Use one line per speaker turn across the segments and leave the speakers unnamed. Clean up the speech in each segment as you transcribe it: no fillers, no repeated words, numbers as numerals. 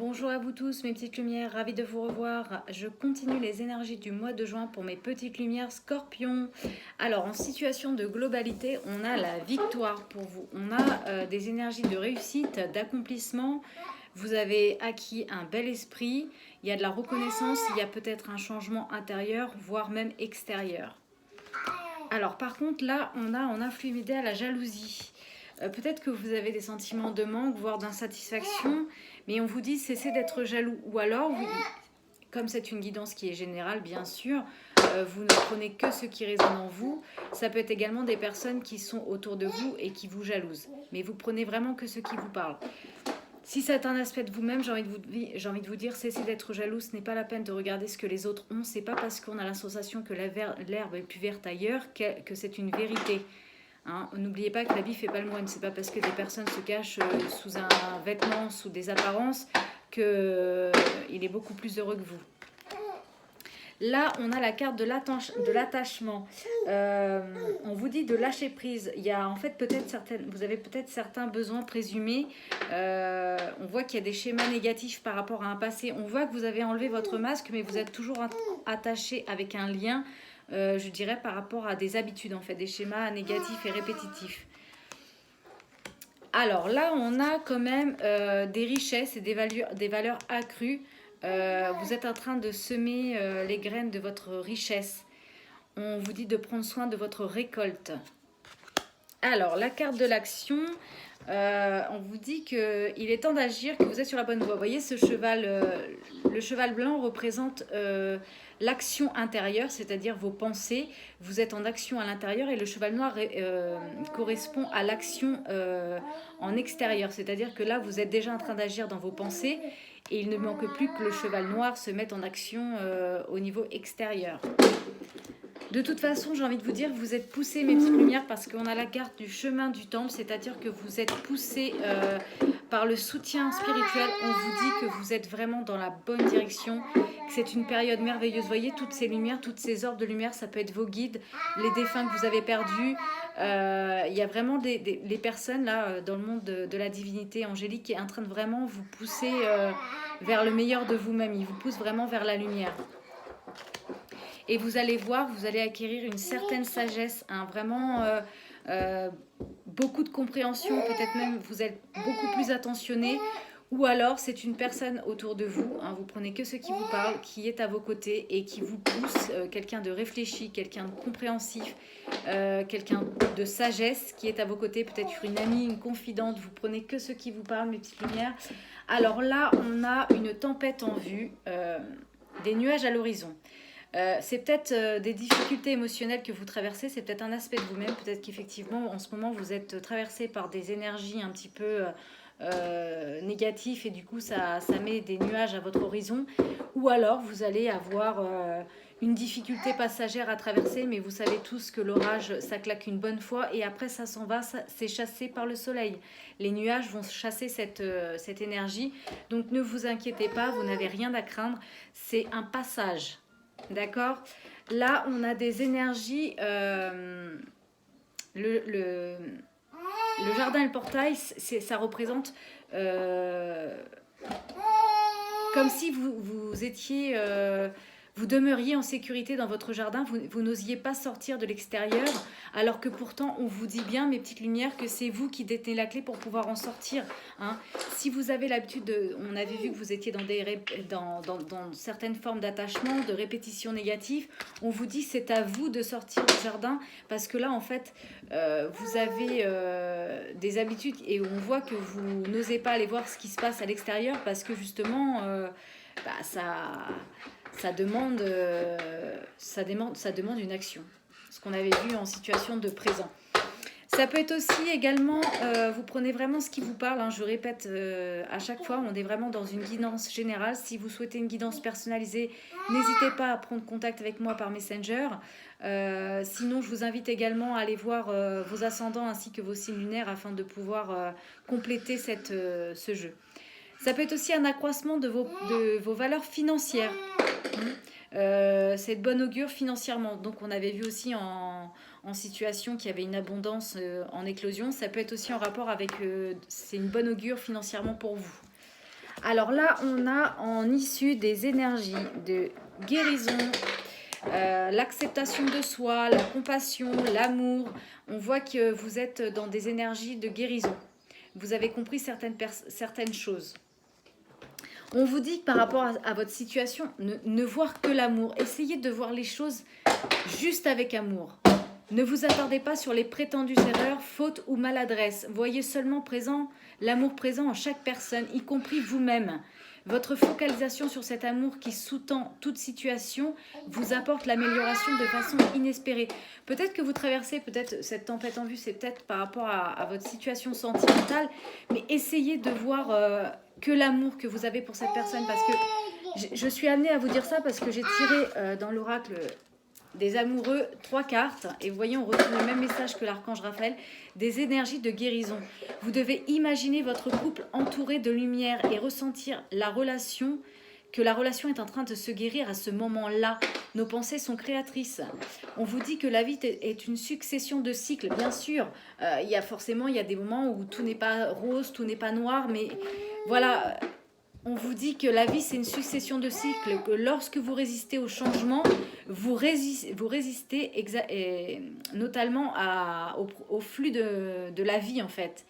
Bonjour à vous tous mes petites lumières, ravie de vous revoir. Je continue les énergies du mois de juin pour mes petites lumières Scorpion. Alors en situation de globalité, on a la victoire pour vous. On a des énergies de réussite, d'accomplissement. Vous avez acquis un bel esprit, il y a de la reconnaissance, il y a peut-être un changement intérieur, voire même extérieur. Alors par contre là, on a en influidé à la jalousie. Peut-être que vous avez des sentiments de manque, voire d'insatisfaction, mais on vous dit cessez d'être jaloux. Ou alors, comme c'est une guidance qui est générale, bien sûr, vous ne prenez que ce qui résonne en vous. Ça peut être également des personnes qui sont autour de vous et qui vous jalousent. Mais vous prenez vraiment que ce qui vous parle. Si c'est un aspect de vous-même, j'ai envie de vous dire, cessez d'être jaloux. Ce n'est pas la peine de regarder ce que les autres ont. C'est pas parce qu'on a la sensation que l'herbe est plus verte ailleurs que c'est une vérité. Hein, n'oubliez pas que l'habit ne fait pas le moine. C'est pas parce que des personnes se cachent sous un vêtement, sous des apparences, qu'il est beaucoup plus heureux que vous. Là, on a la carte de l'attachement. On vous dit de lâcher prise. Il y a en fait vous avez peut-être certains besoins présumés. On voit qu'il y a des schémas négatifs par rapport à un passé. On voit que vous avez enlevé votre masque, mais vous êtes toujours attaché avec un lien. Je dirais par rapport à des habitudes, en fait, des schémas négatifs et répétitifs. Alors là, on a quand même des richesses et des valeurs accrues. Vous êtes en train de semer les graines de votre richesse. On vous dit de prendre soin de votre récolte. Alors, la carte de l'action, on vous dit qu'il est temps d'agir, que vous êtes sur la bonne voie. Vous voyez, ce cheval, le cheval blanc représente l'action intérieure, c'est-à-dire vos pensées. Vous êtes en action à l'intérieur et le cheval noir correspond à l'action en extérieur. C'est-à-dire que là, vous êtes déjà en train d'agir dans vos pensées et il ne manque plus que le cheval noir se mette en action au niveau extérieur. De toute façon, j'ai envie de vous dire, vous êtes poussés, mes petites lumières, parce qu'on a la carte du chemin du temple, c'est-à-dire que vous êtes poussés par le soutien spirituel. On vous dit que vous êtes vraiment dans la bonne direction, que c'est une période merveilleuse. Vous voyez, toutes ces lumières, toutes ces orbes de lumière, ça peut être vos guides, les défunts que vous avez perdus. Il y a vraiment les personnes là dans le monde de la divinité angélique qui est en train de vraiment vous pousser vers le meilleur de vous-même. Ils vous poussent vraiment vers la lumière. Et vous allez voir, vous allez acquérir une certaine sagesse, hein, vraiment beaucoup de compréhension, peut-être même vous êtes beaucoup plus attentionné, ou alors c'est une personne autour de vous, hein, vous prenez que ce qui vous parle, qui est à vos côtés et qui vous pousse, quelqu'un de réfléchi, quelqu'un de compréhensif, quelqu'un de sagesse qui est à vos côtés, peut-être une amie, une confidente, vous prenez que ce qui vous parle, mes petites lumières. Alors là, on a une tempête en vue, des nuages à l'horizon. C'est peut-être des difficultés émotionnelles que vous traversez, c'est peut-être un aspect de vous-même, peut-être qu'effectivement en ce moment vous êtes traversé par des énergies un petit peu négatives et du coup ça met des nuages à votre horizon, ou alors vous allez avoir une difficulté passagère à traverser, mais vous savez tous que l'orage ça claque une bonne fois et après ça s'en va, c'est chassé par le soleil. Les nuages vont chasser cette énergie, donc ne vous inquiétez pas, vous n'avez rien à craindre, c'est un passage. D'accord. Là, on a des énergies. Le jardin et le portail, ça représente comme si vous étiez... vous demeuriez en sécurité dans votre jardin, vous n'osiez pas sortir de l'extérieur, alors que pourtant on vous dit bien, mes petites lumières, que c'est vous qui détenez la clé pour pouvoir en sortir. Hein. Si vous avez l'habitude, on avait vu que vous étiez dans certaines formes d'attachement, de répétition négative, on vous dit c'est à vous de sortir du jardin, parce que là en fait, vous avez des habitudes et on voit que vous n'osez pas aller voir ce qui se passe à l'extérieur, parce que justement, ça demande une action. Ce qu'on avait vu en situation de présent. Ça peut être aussi également, vous prenez vraiment ce qui vous parle, hein, je répète à chaque fois, on est vraiment dans une guidance générale. Si vous souhaitez une guidance personnalisée, n'hésitez pas à prendre contact avec moi par Messenger. Sinon, je vous invite également à aller voir vos ascendants ainsi que vos signes lunaires afin de pouvoir compléter ce jeu. Ça peut être aussi un accroissement de vos valeurs financières. C'est de bonne augure financièrement. Donc on avait vu aussi en situation qu'il y avait une abondance en éclosion. Ça peut être aussi en rapport avec... c'est une bonne augure financièrement pour vous. Alors là, on a en issue des énergies de guérison, l'acceptation de soi, la compassion, l'amour. On voit que vous êtes dans des énergies de guérison. Vous avez compris certaines choses. On vous dit que par rapport à votre situation, ne voir que l'amour. Essayez de voir les choses juste avec amour. Ne vous attardez pas sur les prétendues erreurs, fautes ou maladresses. Voyez seulement présent l'amour présent en chaque personne, y compris vous-même. Votre focalisation sur cet amour qui sous-tend toute situation vous apporte l'amélioration de façon inespérée. Peut-être que vous traversez peut-être cette tempête en vue, c'est peut-être par rapport à votre situation sentimentale, mais essayez de voir que l'amour que vous avez pour cette personne, parce que je suis amenée à vous dire ça parce que j'ai tiré dans l'oracle des amoureux 3 cartes, et vous voyez, on retrouve le même message que l'archange Raphaël, des énergies de guérison. Vous devez imaginer votre couple entouré de lumière et ressentir que la relation est en train de se guérir à ce moment-là. Nos pensées sont créatrices. On vous dit que la vie est une succession de cycles. Bien sûr, il y a des moments où tout n'est pas rose, tout n'est pas noir, mais voilà. On vous dit que la vie, c'est une succession de cycles, que lorsque vous résistez au changement, vous résistez notamment au flux de la vie, en fait.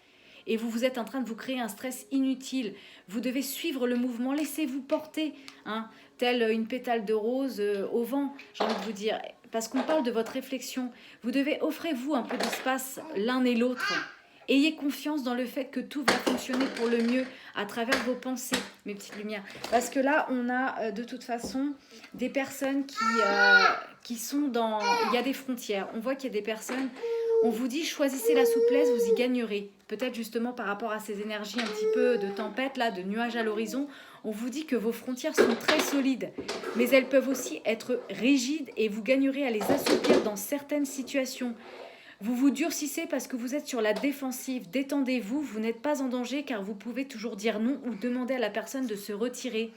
Et vous êtes en train de vous créer un stress inutile. Vous devez suivre le mouvement, laissez-vous porter, hein, telle une pétale de rose au vent, j'ai envie de vous dire. Parce qu'on parle de votre réflexion. Offrez-vous un peu d'espace l'un et l'autre. Ayez confiance dans le fait que tout va fonctionner pour le mieux à travers vos pensées, mes petites lumières. Parce que là, on a de toute façon des personnes qui sont dans... Il y a des frontières. On voit qu'il y a des personnes... On vous dit, choisissez la souplesse, vous y gagnerez. Peut-être justement par rapport à ces énergies un petit peu de tempête, là, de nuages à l'horizon, on vous dit que vos frontières sont très solides. Mais elles peuvent aussi être rigides et vous gagnerez à les assouplir dans certaines situations. Vous vous durcissez parce que vous êtes sur la défensive. Détendez-vous, vous n'êtes pas en danger car vous pouvez toujours dire non ou demander à la personne de se retirer.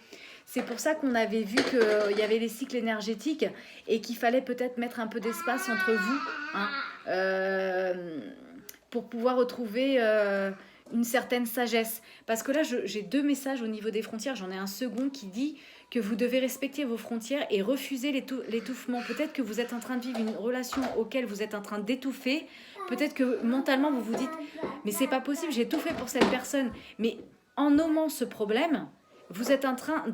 C'est pour ça qu'on avait vu qu'il y avait les cycles énergétiques et qu'il fallait peut-être mettre un peu d'espace entre vous, hein, pour pouvoir retrouver une certaine sagesse. Parce que là, j'ai 2 messages au niveau des frontières. J'en ai un second qui dit que vous devez respecter vos frontières et refuser l'étouffement. Peut-être que vous êtes en train de vivre une relation auquel vous êtes en train d'étouffer. Peut-être que mentalement, vous vous dites « mais c'est pas possible, j'ai tout fait pour cette personne ». Mais en nommant ce problème, vous êtes en train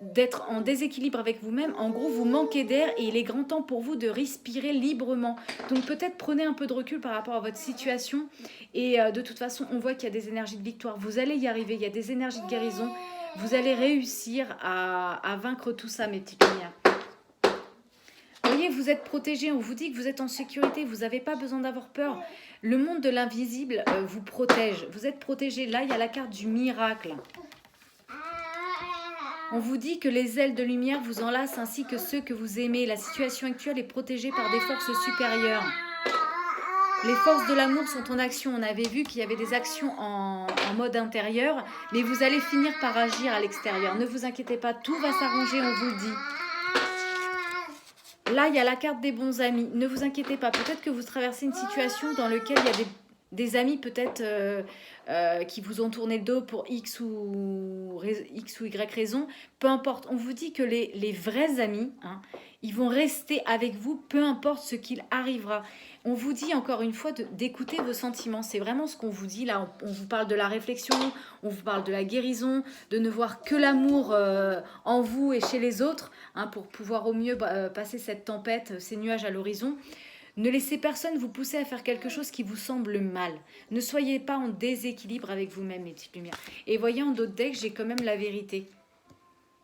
d'être en déséquilibre avec vous-même. En gros, vous manquez d'air et il est grand temps pour vous de respirer librement. Donc peut-être prenez un peu de recul par rapport à votre situation. Et de toute façon, on voit qu'il y a des énergies de victoire. Vous allez y arriver, il y a des énergies de guérison. Vous allez réussir à vaincre tout ça, mes petites lumières. Vous voyez, vous êtes protégés, on vous dit que vous êtes en sécurité, vous n'avez pas besoin d'avoir peur. Le monde de l'invisible vous protège. Vous êtes protégés. Là, il y a la carte du miracle. On vous dit que les ailes de lumière vous enlacent ainsi que ceux que vous aimez. La situation actuelle est protégée par des forces supérieures. Les forces de l'amour sont en action. On avait vu qu'il y avait des actions en mode intérieur, mais vous allez finir par agir à l'extérieur. Ne vous inquiétez pas, tout va s'arranger, on vous le dit. Là, il y a la carte des bons amis. Ne vous inquiétez pas, peut-être que vous traversez une situation dans laquelle il y a des amis peut-être qui vous ont tourné le dos pour X ou Y raison. Peu importe, on vous dit que les vrais amis, hein, ils vont rester avec vous, peu importe ce qu'il arrivera. On vous dit encore une fois d'écouter vos sentiments. C'est vraiment ce qu'on vous dit là. On vous parle de la réflexion, on vous parle de la guérison, de ne voir que l'amour en vous et chez les autres, hein, pour pouvoir au mieux passer cette tempête, ces nuages à l'horizon. Ne laissez personne vous pousser à faire quelque chose qui vous semble mal. Ne soyez pas en déséquilibre avec vous-même, mes petites lumières. Et voyez, en d'autres decks, j'ai quand même la vérité.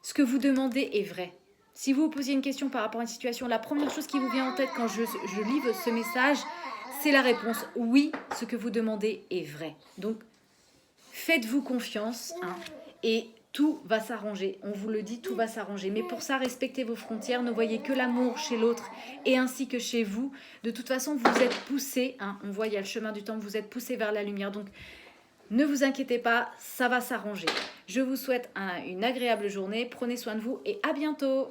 Ce que vous demandez est vrai. Si vous vous posiez une question par rapport à une situation, la première chose qui vous vient en tête quand je livre ce message, c'est la réponse. Oui, ce que vous demandez est vrai. Donc, faites-vous confiance, hein, et tout va s'arranger. On vous le dit, tout va s'arranger. Mais pour ça, respectez vos frontières. Ne voyez que l'amour chez l'autre et ainsi que chez vous. De toute façon, vous êtes poussés. Hein, on voit, il y a le chemin du temps. Vous êtes poussés vers la lumière. Donc, ne vous inquiétez pas, ça va s'arranger. Je vous souhaite une agréable journée. Prenez soin de vous et à bientôt.